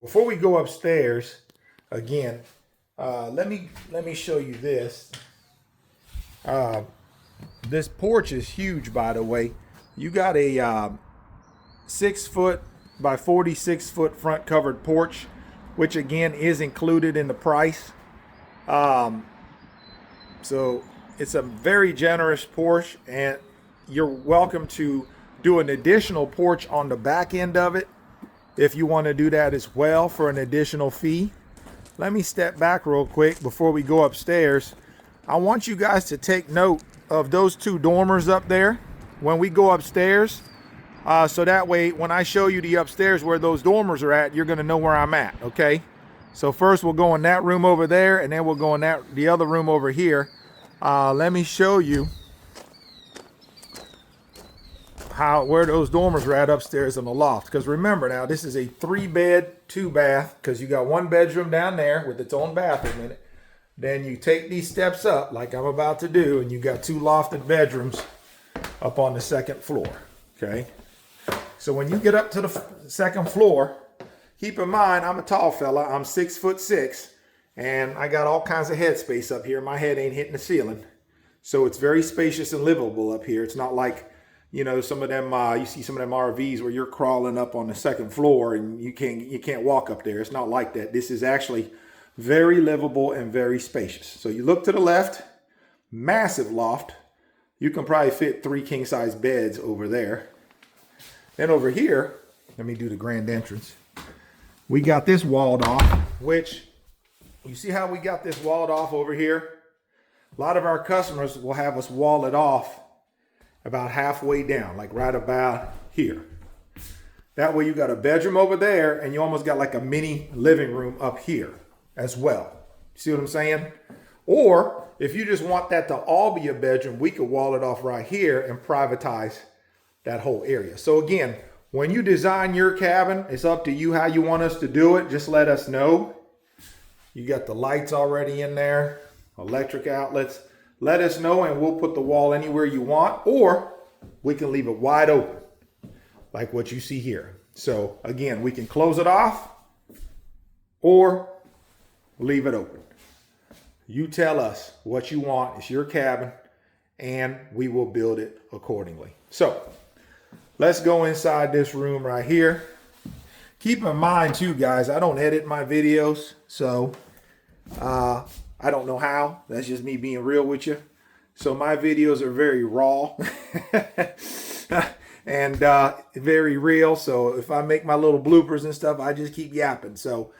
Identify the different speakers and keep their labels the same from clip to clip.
Speaker 1: Before we go upstairs, again, let me show you this. This porch is huge, by the way. You got a 6 foot by 46 foot front covered porch, which again is included in the price. So it's a very generous porch, and you're welcome to do an additional porch on the back end of it if you want to do that as well for an additional fee. Let me step back real quick before we go upstairs. I want you guys to take note of those two dormers up there when we go upstairs, so that way when I show you the upstairs where those dormers are at, you're going to know where I'm at. Okay, so first we'll go in that room over there, and then we'll go in the other room over here. Let me show you where those dormers are at upstairs in the loft. Because remember now, this is a 3-bed, 2-bath, because you got one bedroom down there with its own bathroom in it. Then you take these steps up like I'm about to do, and you got 2 lofted bedrooms up on the 2nd floor. Okay, so when you get up to the 2nd floor, keep in mind I'm a tall fella. I'm 6'6", and I got all kinds of headspace up here. My head ain't hitting the ceiling, so it's very spacious and livable up here. It's not like, you know, some of them you see some of them RVs where you're crawling up on the 2nd floor and you can't walk up there. It's not like that. This is actually very livable and very spacious. So you look to the left, massive loft. You can probably fit 3 king-size beds over there. Then over here, let me do the grand entrance. We got this walled off, which you see how we got this walled off over here? A lot of our customers will have us wall it off about halfway down, like right about here. That way you got a bedroom over there, and you almost got like a mini living room up here as well. See what I'm saying? Or if you just want that to all be a bedroom, we could wall it off right here and privatize that whole area. So again, when you design your cabin, it's up to you how you want us to do it. Just let us know. You got the lights already in there, electric outlets. Let us know, and we'll put the wall anywhere you want, or we can leave it wide open like what you see here. So again, we can close it off or leave it open. You tell us what you want. It's your cabin, and we will build it accordingly. So let's go inside this room right here. Keep in mind too, guys, I don't edit my videos, so I don't know how. That's just me being real with you. So my videos are very raw and very real. So if I make my little bloopers and stuff, I just keep yapping. So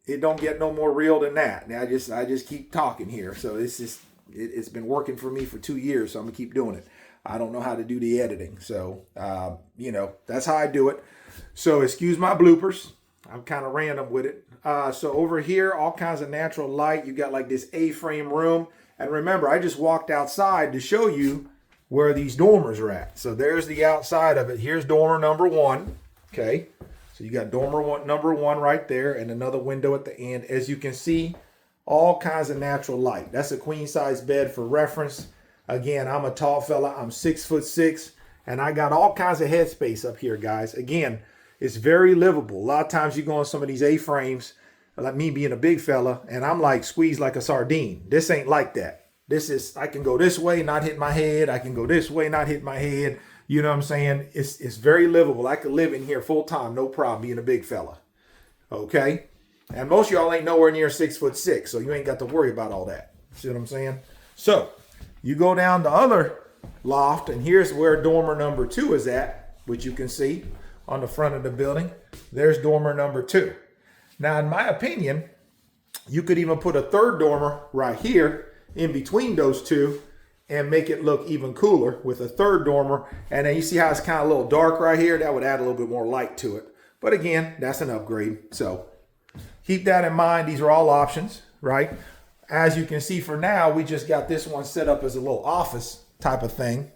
Speaker 1: it don't get no more real than that. I just keep talking here. So it's been working for me for 2 years. So I'm gonna keep doing it. I don't know how to do the editing. So you know, that's how I do it. So excuse my bloopers. I'm kind of random with it. So over here, all kinds of natural light. You got like this A-frame room. And remember, I just walked outside to show you where these dormers are at. So there's the outside of it. Here's dormer number 1. Okay. So you got dormer number 1 right there, and another window at the end. As you can see, all kinds of natural light. That's a queen size bed for reference. Again, I'm a tall fella. I'm 6'6", and I got all kinds of headspace up here, guys. Again, it's very livable. A lot of times you go on some of these A-frames, like me being a big fella, and I'm like squeezed like a sardine. This ain't like that. This is, I can go this way, not hit my head. I can go this way, not hit my head. You know what I'm saying? It's very livable. I could live in here full time, no problem, being a big fella. Okay? And most of y'all ain't nowhere near 6'6", so you ain't got to worry about all that. See what I'm saying? So you go down the other loft, and here's where dormer number 2 is at, which you can see on the front of the building. There's dormer number 2. Now, in my opinion, you could even put a 3rd dormer right here in between those two and make it look even cooler with a 3rd dormer. And then you see how it's kind of a little dark right here? That would add a little bit more light to it. But again, that's an upgrade. So keep that in mind. These are all options, right? As you can see, for now, we just got this one set up as a little office type of thing.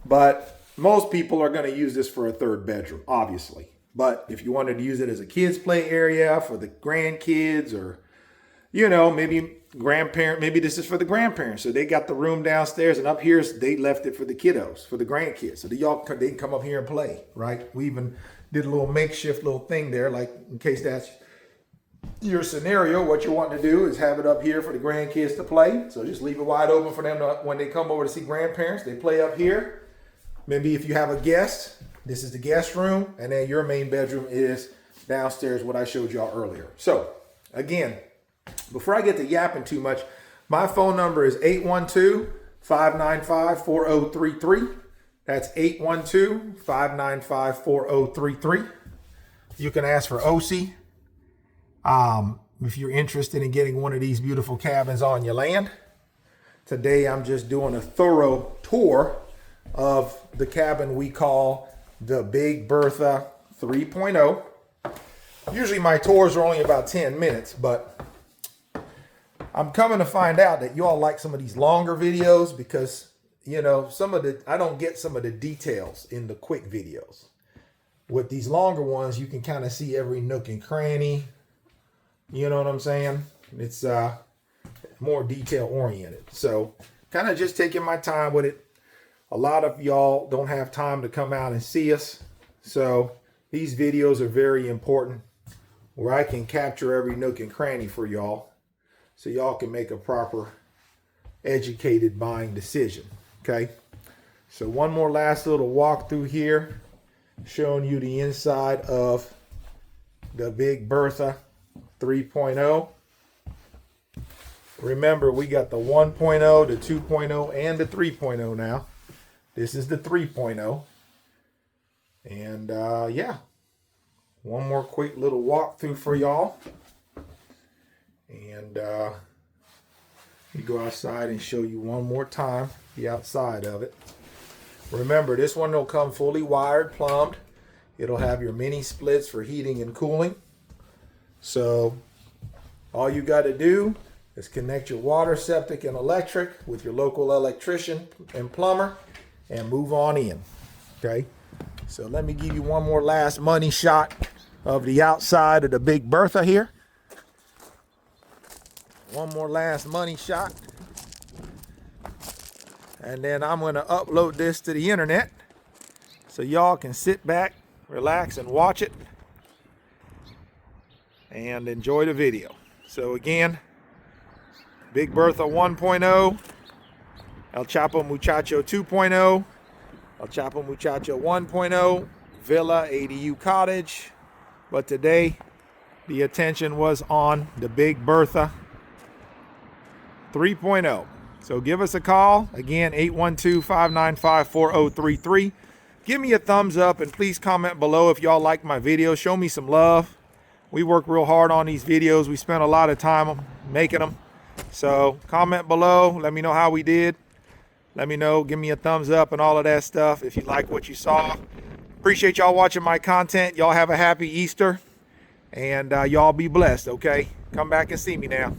Speaker 1: But most people are going to use this for a 3rd bedroom, obviously. But if you wanted to use it as a kids play area for the grandkids, or, you know, maybe maybe this is for the grandparents. So they got the room downstairs, and up here, they left it for the kiddos, for the grandkids. So they can come up here and play, right? We even did a little makeshift little thing there, like in case that's your scenario. What you're wanting to do is have it up here for the grandkids to play. So just leave it wide open for them to, when they come over to see grandparents, they play up here. Maybe if you have a guest, this is the guest room, and then your main bedroom is downstairs, what I showed y'all earlier. So again, before I get to yapping too much, my phone number is 812-595-4033. That's 812-595-4033. You can ask for OC if you're interested in getting one of these beautiful cabins on your land. Today I'm just doing a thorough tour of the cabin we call the Big Bertha 3.0. Usually my tours are only about 10 minutes, but I'm coming to find out that you all like some of these longer videos because, you know, I don't get some of the details in the quick videos. With these longer ones, you can kind of see every nook and cranny. You know what I'm saying? It's more detail oriented. So kind of just taking my time with it. A lot of y'all don't have time to come out and see us. So these videos are very important where I can capture every nook and cranny for y'all so y'all can make a proper educated buying decision. Okay. So one more last little walk through here showing you the inside of the Big Bertha 3.0. Remember, we got the 1.0, the 2.0, and the 3.0 now. This is the 3.0. And yeah, one more quick little walkthrough for y'all. And let me go outside and show you one more time the outside of it. Remember, this one will come fully wired, plumbed. It'll have your mini splits for heating and cooling. So all you got to do is connect your water, septic, and electric with your local electrician and plumber and move on in. Okay, so let me give you one more last money shot of the outside of the Big Bertha here. One more last money shot. And then I'm going to upload this to the internet so y'all can sit back, relax, and watch it and enjoy the video. So again, Big Bertha 1.0, El Chapo Muchacho 2.0, El Chapo Muchacho 1.0, Villa ADU Cottage. But today, the attention was on the Big Bertha 3.0. So give us a call. Again, 812-595-4033. Give me a thumbs up and please comment below if y'all like my videos. Show me some love. We work real hard on these videos. We spent a lot of time making them. So comment below. Let me know how we did. Let me know. Give me a thumbs up and all of that stuff if you like what you saw. Appreciate y'all watching my content. Y'all have a happy Easter. And y'all be blessed, okay? Come back and see me now.